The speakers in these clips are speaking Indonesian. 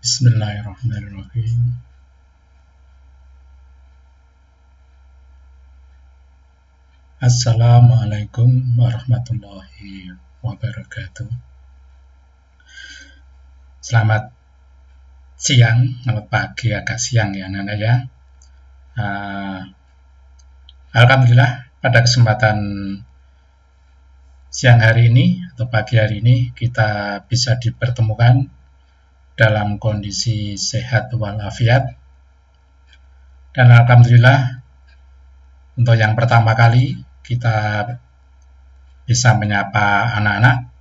Bismillahirrahmanirrahim. Assalamualaikum warahmatullahi wabarakatuh. Selamat siang, selamat pagi, agak siang ya anak-anak ya. Alhamdulillah pada kesempatan siang hari ini atau pagi hari ini kita bisa dipertemukan dalam kondisi sehat walafiat. Dan alhamdulillah untuk yang pertama kali kita bisa menyapa anak-anak.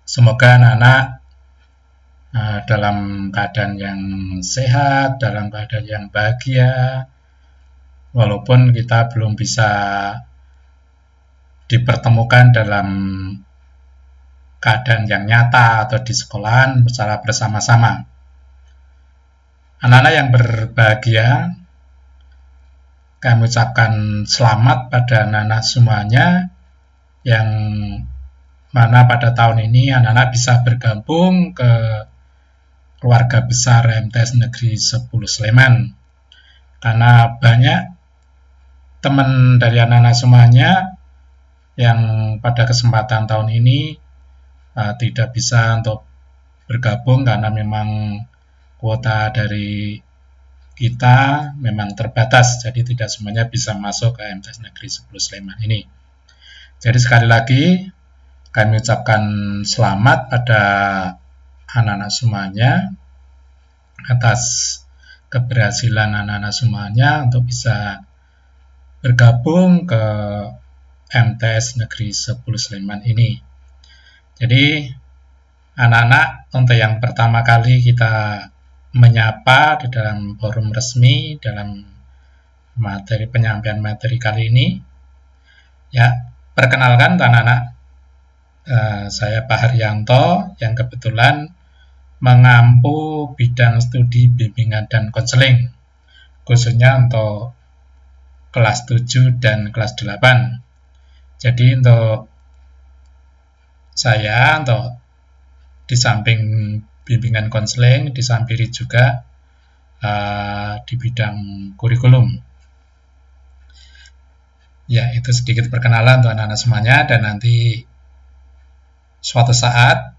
Semoga anak-anak dalam keadaan yang sehat, dalam keadaan yang bahagia, walaupun kita belum bisa dipertemukan dalam keadaan yang nyata atau di sekolahan secara bersama-sama. Anak-anak yang berbahagia, kami ucapkan selamat pada anak-anak semuanya yang mana pada tahun ini anak-anak bisa bergabung ke keluarga besar MTS Negeri 10 Sleman. Karena banyak teman dari anak-anak semuanya yang pada kesempatan tahun ini tidak bisa untuk bergabung karena memang kuota dari kita memang terbatas, jadi tidak semuanya bisa masuk ke MTS Negeri 10 Sleman ini. Jadi sekali lagi kami ucapkan selamat pada anak-anak semuanya atas keberhasilan anak-anak semuanya untuk bisa bergabung ke MTS Negeri 10 Sleman ini. Jadi anak-anak untuk yang pertama kali kita menyapa di dalam forum resmi dalam materi penyampaian materi kali ini. Ya, perkenalkan anak-anak, saya Pak Haryanto yang kebetulan mengampu bidang studi bimbingan dan konseling, khususnya untuk kelas 7 dan kelas 8. Jadi untuk saya untuk di samping bimbingan konseling disampiri juga di bidang kurikulum. Ya, itu sedikit perkenalan untuk anak-anak semuanya, dan nanti suatu saat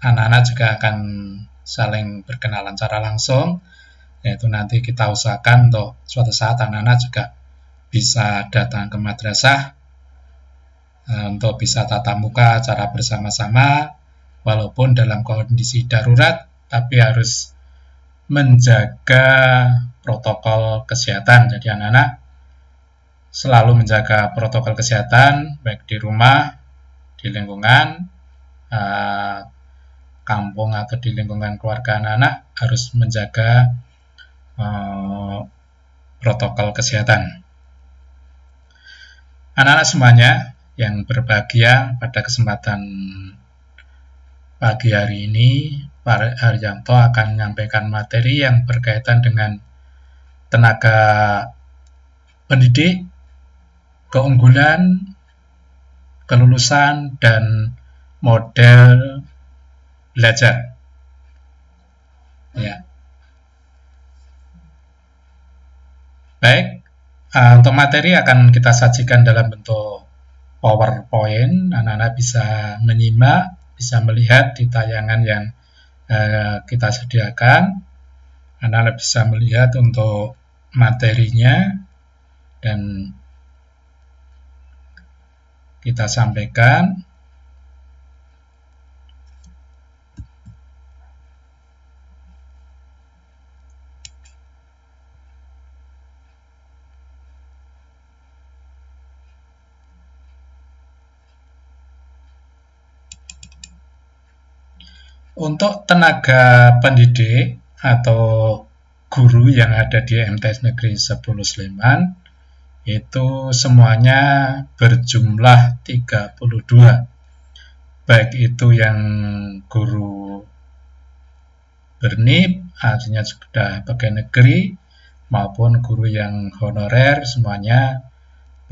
anak-anak juga akan saling berkenalan secara langsung, yaitu nanti kita usahakan untuk suatu saat anak-anak juga bisa datang ke madrasah untuk bisa tatap muka secara bersama-sama, walaupun dalam kondisi darurat, tapi harus menjaga protokol kesehatan. Jadi anak-anak selalu menjaga protokol kesehatan, baik di rumah, di lingkungan kampung atau di lingkungan keluarga anak-anak, harus menjaga protokol kesehatan. Anak-anak semuanya yang berbahagia, pada kesempatan pagi hari ini Pak Haryanto akan menyampaikan materi yang berkaitan dengan tenaga pendidik, keunggulan, kelulusan, dan model belajar. Ya. Baik, untuk materi akan kita sajikan dalam bentuk PowerPoint. Anak-anak bisa menyimak, bisa melihat di tayangan yang kita sediakan. Anak-anak bisa melihat untuk materinya dan kita sampaikan. Untuk tenaga pendidik atau guru yang ada di MTS Negeri 10 Sleman itu semuanya berjumlah 32, baik itu yang guru bernip, artinya sudah pegawai negeri, maupun guru yang honorer, semuanya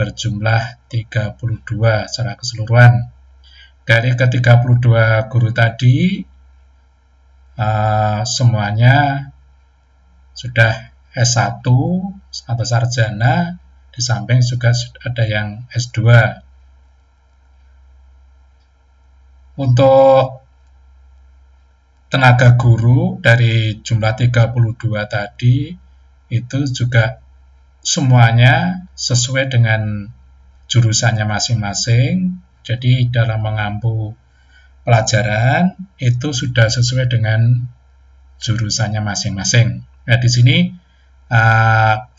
berjumlah 32 secara keseluruhan. Dari ke-32 guru tadi, semuanya sudah S1 atau sarjana, di samping juga ada yang S2. Untuk tenaga guru dari jumlah 32 tadi, itu juga semuanya sesuai dengan jurusannya masing-masing. Jadi dalam mengampu pelajaran itu sudah sesuai dengan jurusannya masing-masing. Nah, di sini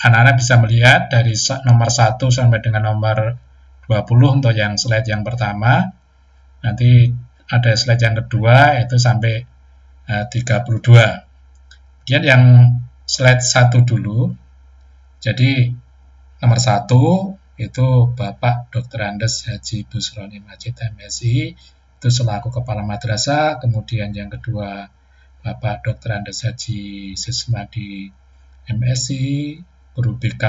anak-anak bisa melihat dari nomor 1 sampai dengan nomor 20 untuk yang slide yang pertama. Nanti ada slide yang kedua itu sampai 32. Kemudian yang slide 1 dulu. Jadi nomor 1 itu Bapak Dr. Andes Haji Busroni Majid MSI, itu selaku Kepala Madrasah. Kemudian yang kedua Bapak Dr. Andes Haji Sismadi MSI, guru BK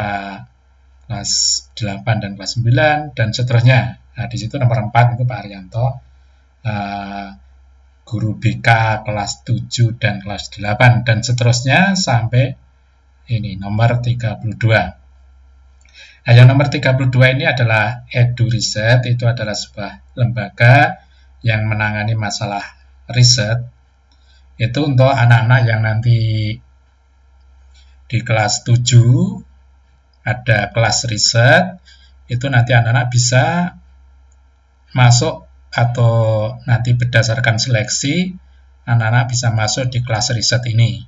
kelas 8 dan kelas 9, dan seterusnya. Nah, di situ nomor 4 itu Pak Arianto, guru BK kelas 7 dan kelas 8, dan seterusnya sampai ini nomor 32. Nah, yang nomor 32 ini adalah Edu Riset, itu adalah sebuah lembaga yang menangani masalah riset. Itu untuk anak-anak yang nanti di kelas 7 ada kelas riset, itu nanti anak-anak bisa masuk atau nanti berdasarkan seleksi, anak-anak bisa masuk di kelas riset ini.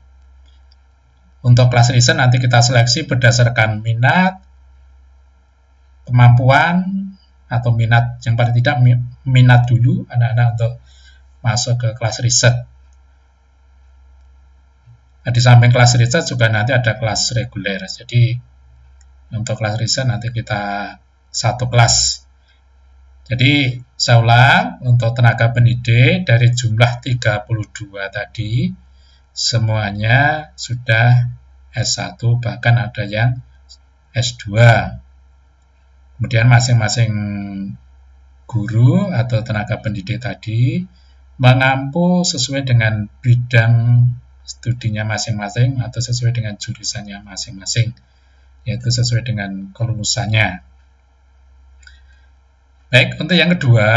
Untuk kelas riset nanti kita seleksi berdasarkan minat, kemampuan, atau minat, yang paling tidak minat dulu anak-anak untuk masuk ke kelas riset. Nah, di samping kelas riset juga nanti ada kelas reguler. Jadi untuk kelas riset nanti kita satu kelas. Jadi saya ulang, untuk tenaga pendidik dari jumlah 32 tadi semuanya sudah S1, bahkan ada yang S2. Kemudian masing-masing guru atau tenaga pendidik tadi mengampu sesuai dengan bidang studinya masing-masing atau sesuai dengan jurusannya masing-masing, yaitu sesuai dengan kelulusannya. Baik, untuk yang kedua,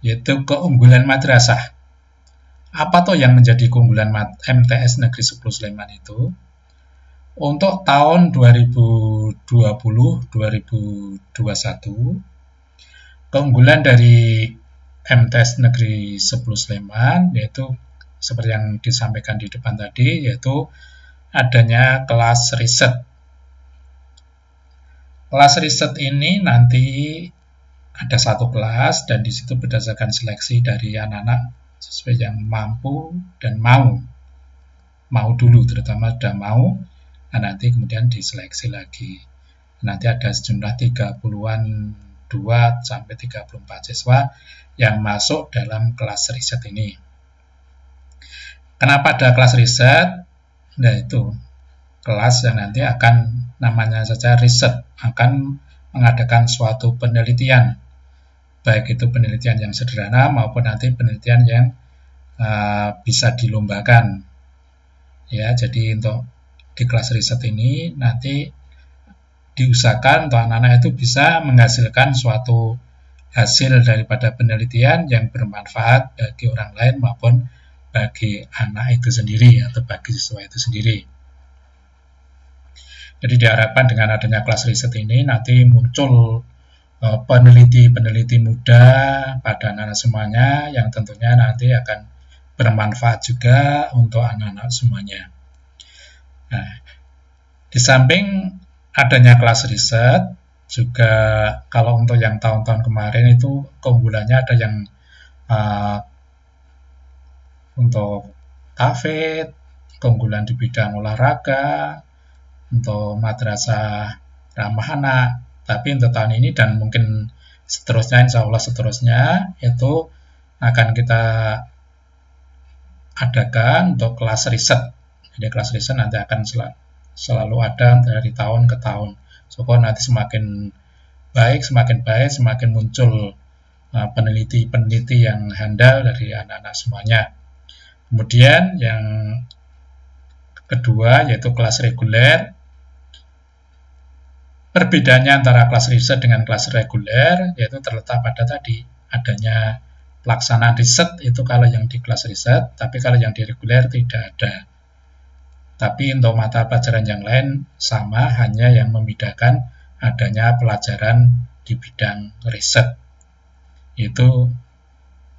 yaitu keunggulan madrasah. Apa tuh yang menjadi keunggulan MTS Negeri 10 Sleman itu? Untuk tahun 2020-2021, keunggulan dari MTS Negeri 10 Sleman yaitu seperti yang disampaikan di depan tadi, yaitu adanya kelas riset. Kelas riset ini nanti ada satu kelas, dan di situ berdasarkan seleksi dari anak-anak sesuai yang mampu dan mau dulu, terutama sudah mau. Nah, nanti kemudian diseleksi lagi. Nanti ada sejumlah 30-an 2 sampai 34 siswa yang masuk dalam kelas riset ini. Kenapa ada kelas riset? Nah, itu kelas yang nanti akan, namanya saja riset, akan mengadakan suatu penelitian, baik itu penelitian yang sederhana maupun nanti penelitian yang bisa dilombakan. Ya, jadi untuk di kelas riset ini nanti diusahakan untuk anak-anak itu bisa menghasilkan suatu hasil daripada penelitian yang bermanfaat bagi orang lain maupun bagi anak itu sendiri atau bagi siswa itu sendiri. Jadi diharapkan dengan adanya kelas riset ini nanti muncul peneliti-peneliti muda pada anak-anak semuanya yang tentunya nanti akan bermanfaat juga untuk anak-anak semuanya. Nah, di samping adanya kelas riset, juga kalau untuk yang tahun-tahun kemarin itu keunggulannya ada yang untuk TAFED, keunggulan di bidang olahraga, untuk madrasah ramah anak. Tapi untuk tahun ini dan mungkin seterusnya, insya Allah seterusnya, itu akan kita adakan untuk kelas riset. Jadi kelas riset nanti akan selalu ada dari tahun ke tahun. Supaya nanti semakin baik, semakin muncul peneliti-peneliti yang handal dari anak-anak semuanya. Kemudian yang kedua yaitu kelas reguler. Perbedaannya antara kelas riset dengan kelas reguler yaitu terletak pada tadi adanya pelaksanaan riset itu kalau yang di kelas riset, tapi kalau yang di reguler tidak ada. Tapi untuk mata pelajaran yang lain sama, hanya yang membedakan adanya pelajaran di bidang riset. Itu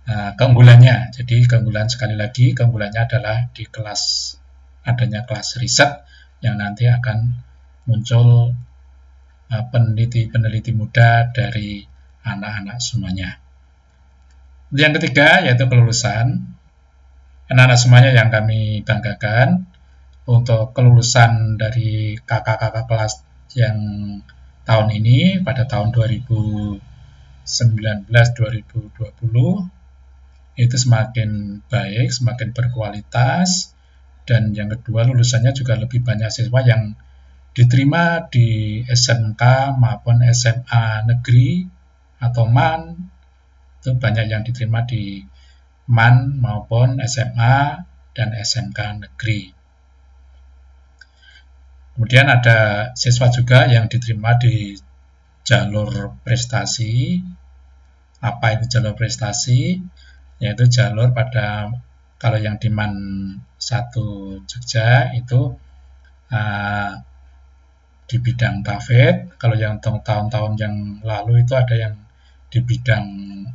keunggulannya. Jadi keunggulan sekali lagi, keunggulannya adalah di kelas adanya kelas riset yang nanti akan muncul peneliti-peneliti muda dari anak-anak semuanya. Yang ketiga yaitu kelulusan. Anak-anak semuanya yang kami banggakan untuk kelulusan dari kakak-kakak kelas yang tahun ini pada tahun 2019-2020 itu semakin baik, semakin berkualitas, dan yang kedua lulusannya juga lebih banyak siswa yang diterima di SMK maupun SMA negeri atau MAN, itu banyak yang diterima di MAN maupun SMA dan SMK negeri. Kemudian ada siswa juga yang diterima di jalur prestasi. Apa itu jalur prestasi? Yaitu jalur pada kalau yang di MAN 1 Jogja itu di bidang TAFED. Kalau yang tahun-tahun yang lalu itu ada yang di bidang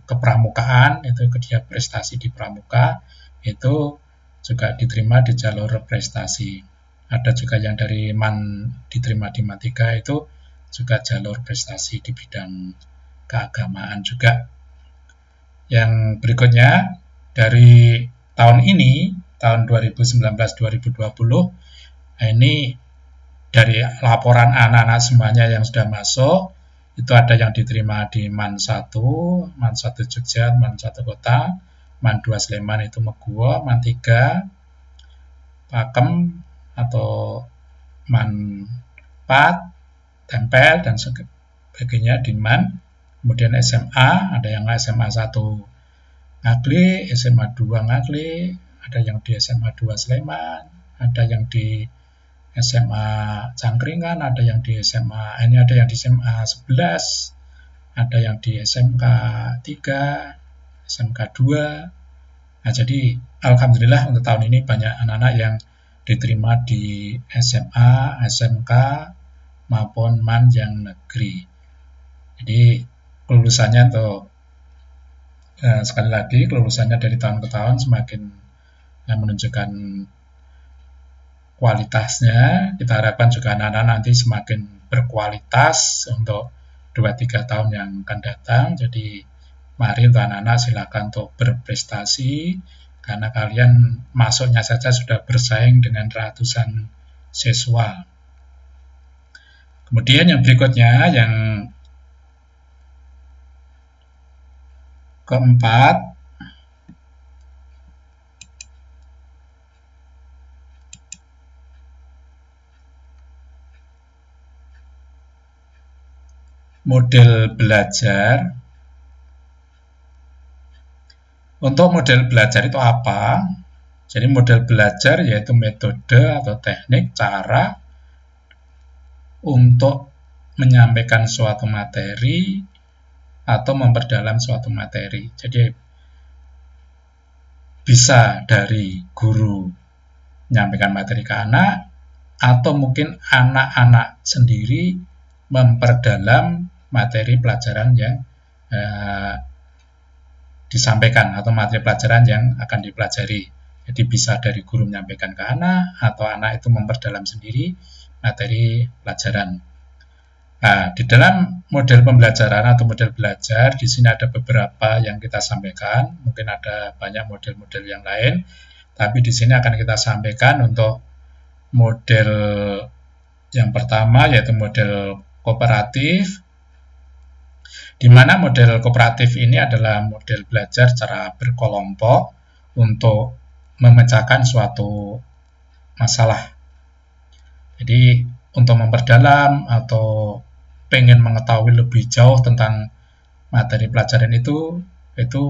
kepramukaan, itu dia prestasi di pramuka, itu juga diterima di jalur prestasi. Ada juga yang dari MAN diterima di MAN 3 itu juga jalur prestasi di bidang keagamaan juga. Yang berikutnya dari tahun ini, tahun 2019-2020, ini dari laporan anak-anak semuanya yang sudah masuk, itu ada yang diterima di MAN 1, MAN 1 Jogja, MAN 1 Kota, MAN 2 Sleman itu Meguwo, MAN 3 Pakem atau MAN 4 Tempel dan sebagainya di MAN. Kemudian SMA, ada yang SMA 1 Ngagli, SMA 2 Ngagli, ada yang di SMA 2 Sleman, ada yang di SMA Cangkringan, ada yang di SMA 11, ada yang di SMK 3, SMK 2. Nah, jadi alhamdulillah untuk tahun ini banyak anak-anak yang diterima di SMA, SMK maupun MAN yang negeri. Jadi kelulusannya untuk sekali lagi kelulusannya dari tahun ke tahun semakin menunjukkan kualitasnya. Kita harapkan juga anak-anak nanti semakin berkualitas untuk 2-3 tahun yang akan datang. Jadi mari untuk anak-anak silakan untuk berprestasi, karena kalian masuknya saja sudah bersaing dengan ratusan siswa. Kemudian yang berikutnya, yang keempat, model belajar. Untuk model belajar itu apa? Jadi model belajar yaitu metode atau teknik, cara untuk menyampaikan suatu materi atau memperdalam suatu materi. Jadi bisa dari guru menyampaikan materi ke anak, atau mungkin anak-anak sendiri memperdalam materi pelajaran yang disampaikan atau materi pelajaran yang akan dipelajari. Jadi bisa dari guru menyampaikan ke anak, atau anak itu memperdalam sendiri materi pelajaran. Nah, di dalam model pembelajaran atau model belajar, di sini ada beberapa yang kita sampaikan. Mungkin ada banyak model-model yang lain, tapi di sini akan kita sampaikan untuk model yang pertama, yaitu model kooperatif, di mana model kooperatif ini adalah model belajar secara berkelompok untuk memecahkan suatu masalah. Jadi untuk memperdalam atau pengen mengetahui lebih jauh tentang materi pelajaran itu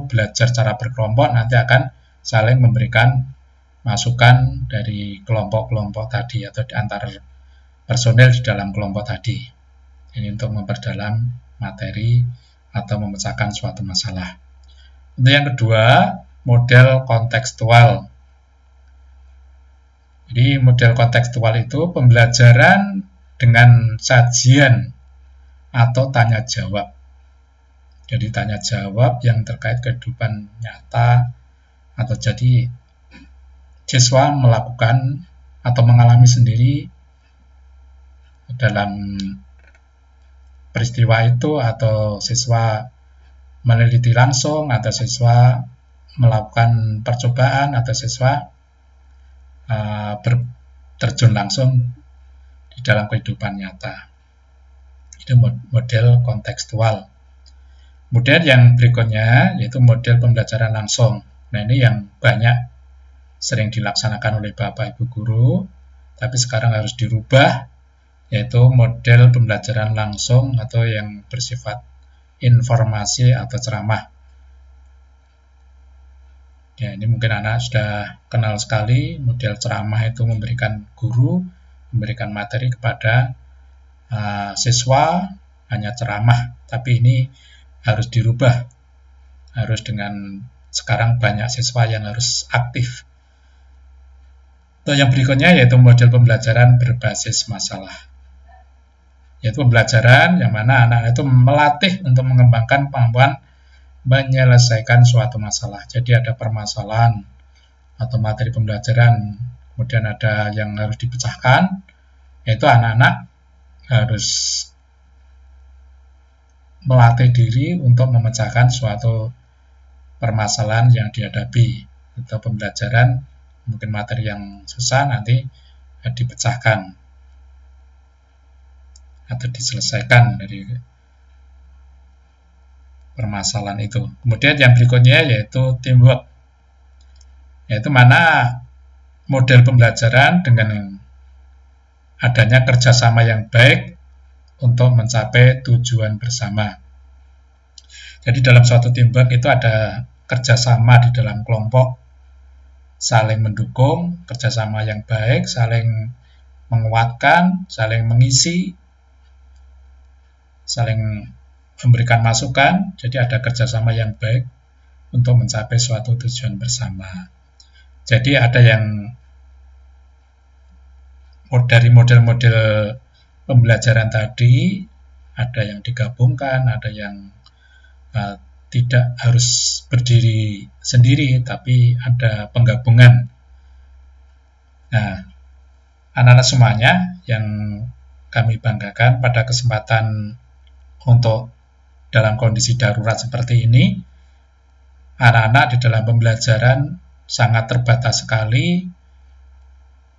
belajar secara berkelompok, nanti akan saling memberikan masukan dari kelompok-kelompok tadi atau di antar personel di dalam kelompok tadi. Ini untuk memperdalam materi atau memecahkan suatu masalah. Untuk yang kedua, model kontekstual. Jadi model kontekstual itu pembelajaran dengan sajian atau tanya jawab. Jadi tanya jawab yang terkait kehidupan nyata, atau jadi siswa melakukan atau mengalami sendiri dalam peristiwa itu, atau siswa meneliti langsung, atau siswa melakukan percobaan, atau siswa terjun langsung di dalam kehidupan nyata. Itu model kontekstual. Kemudian yang berikutnya yaitu model pembelajaran langsung. Nah, ini yang banyak sering dilaksanakan oleh Bapak Ibu guru, tapi sekarang harus dirubah, yaitu model pembelajaran langsung atau yang bersifat informasi atau ceramah. Ya, ini mungkin anak sudah kenal sekali, model ceramah itu memberikan guru, memberikan materi kepada siswa, hanya ceramah, tapi ini harus dirubah, harus dengan sekarang banyak siswa yang harus aktif. Atau yang berikutnya yaitu model pembelajaran berbasis masalah, yaitu pembelajaran yang mana anak-anak itu melatih untuk mengembangkan kemampuan menyelesaikan suatu masalah. Jadi ada permasalahan atau materi pembelajaran, kemudian ada yang harus dipecahkan, yaitu anak-anak harus melatih diri untuk memecahkan suatu permasalahan yang dihadapi, atau pembelajaran mungkin materi yang susah nanti dipecahkan atau diselesaikan dari permasalahan itu. Kemudian yang berikutnya yaitu teamwork, yaitu mana model pembelajaran dengan adanya kerjasama yang baik untuk mencapai tujuan bersama. Jadi dalam suatu teamwork itu ada kerjasama di dalam kelompok, saling mendukung, kerjasama yang baik, saling menguatkan, saling mengisi, saling memberikan masukan. Jadi ada kerjasama yang baik untuk mencapai suatu tujuan bersama. Jadi ada yang dari model-model pembelajaran tadi, ada yang digabungkan, ada yang tidak harus berdiri sendiri, tapi ada penggabungan. Nah, anak-anak semuanya yang kami banggakan pada kesempatan untuk dalam kondisi darurat seperti ini, anak-anak di dalam pembelajaran sangat terbatas sekali,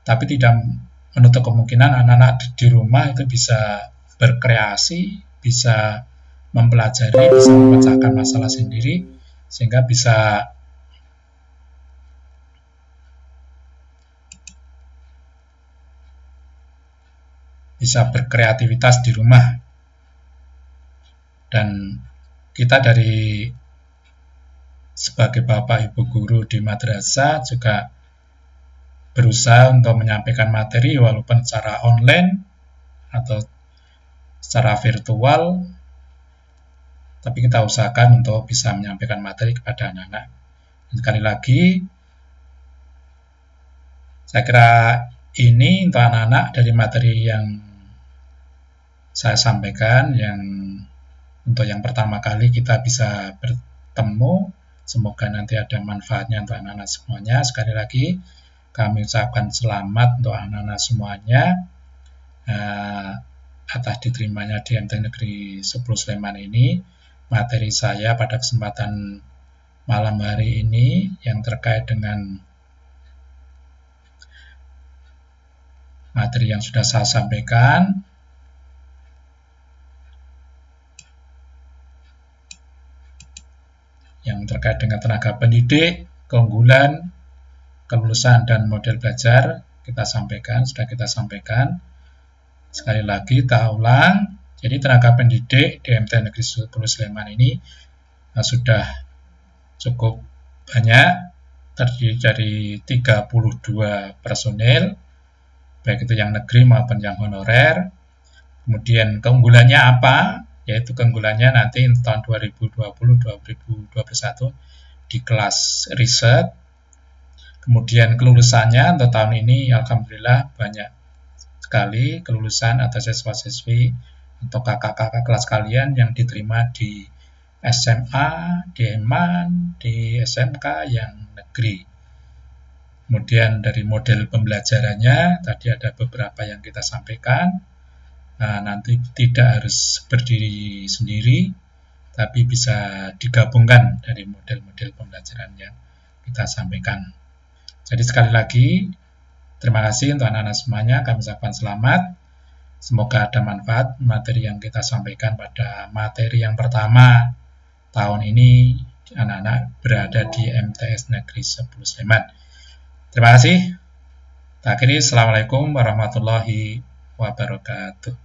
tapi tidak menutup kemungkinan anak-anak di rumah itu bisa berkreasi, bisa mempelajari, bisa memecahkan masalah sendiri, sehingga bisa berkreativitas di rumah. Dan kita dari sebagai Bapak Ibu guru di madrasah juga berusaha untuk menyampaikan materi walaupun secara online atau secara virtual, tapi kita usahakan untuk bisa menyampaikan materi kepada anak-anak. Dan sekali lagi, saya kira ini untuk anak-anak dari materi yang saya sampaikan, yang untuk yang pertama kali kita bisa bertemu, semoga nanti ada manfaatnya untuk anak-anak semuanya. Sekali lagi, kami ucapkan selamat untuk anak-anak semuanya atas diterimanya di MT Negeri 10 Sleman ini. Materi saya pada kesempatan malam hari ini yang terkait dengan materi yang sudah saya sampaikan, yang terkait dengan tenaga pendidik, keunggulan, kelulusan, dan model belajar sudah kita sampaikan. Sekali lagi, kita ulang. Jadi tenaga pendidik di MT Negeri 10 Sleman ini sudah cukup banyak, terdiri dari 32 personil, baik itu yang negeri maupun yang honorer. Kemudian keunggulannya apa? Yaitu keunggulannya nanti tahun 2020-2021 di kelas riset. Kemudian kelulusannya untuk tahun ini alhamdulillah banyak sekali kelulusan atau siswa-siswi atau kakak-kakak kelas kalian yang diterima di SMA, di EMAN, di SMK yang negeri. Kemudian dari model pembelajarannya, tadi ada beberapa yang kita sampaikan. Nah, nanti tidak harus berdiri sendiri, tapi bisa digabungkan dari model-model pembelajaran yang kita sampaikan. Jadi sekali lagi, terima kasih untuk anak-anak semuanya, kami ucapkan selamat. Semoga ada manfaat materi yang kita sampaikan pada materi yang pertama tahun ini anak-anak berada di MTS Negeri 10 Sleman. Terima kasih. Akhiri, Assalamualaikum warahmatullahi wabarakatuh.